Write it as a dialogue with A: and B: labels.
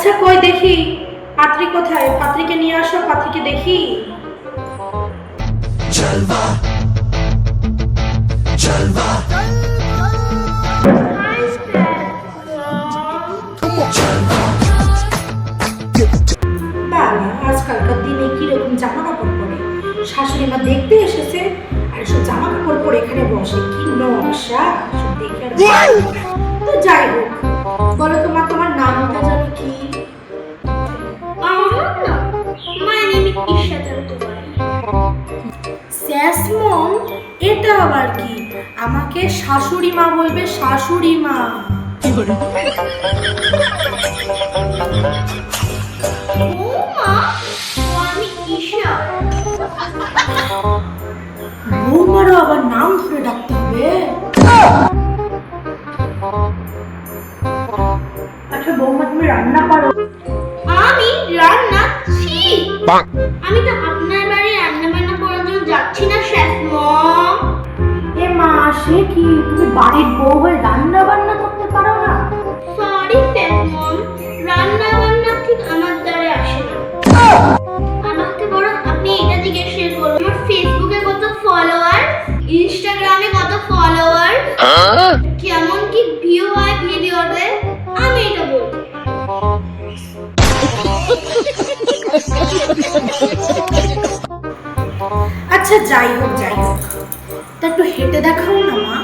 A: আচ্ছা কই দেখি পাত্রী কোথায়? পাত্রীকে নিয়ে আসো, পাত্রীকে দেখি।
B: जलवा जलवा
A: বাবা আজকালকার দিনে কিরকম জামা কাপড় পরে, শাশুড়ি মা দেখতে এসেছে আর সব জামা কাপড় পরে এখানে বসে, কি নকশা সব দেখে আর ভালো লাগে না। তো যাই হোক, বলো তো মা তোমার নামটা জানি কি?
C: আমার না মাই নেম ঈশা চট্টোপাধ্যায়।
A: স্যাসমন, এটা আবার কি? আমাকে শাশুড়ি মা বলবে, শাশুড়ি মা।
C: বৌমা, আমি ঈশা।
A: বৌমারও আবার নাম ধরে ডাকতে হবে? আচ্ছা বৌমা তুমি রান্না পারো?
C: আমি রান্না ছি। আমি তো আপনার বাড়ি রান্না বান্না করার জন্য যাচ্ছি না শেফ মম।
A: এ মা, সে কি তুমি বাড়ির বউ হয়ে রান্না বান্না করতে পারো না?
C: সরি শেফ মম, রান্না বান্না ঠিক আমার দ্বারা আসে না। আমাকে বরং আপনি এটা জিজ্ঞেস করুন, আমার ফেসবুকে কত ফলোয়ার, ইনস্টাগ্রামে কত ফলোয়ার, কেমন কি ভিউ হয় ভিডিওতে, আমি এটা বলবো।
A: আচ্ছা যাই হোক, তা একটু হেঁটে দেখাও না মা।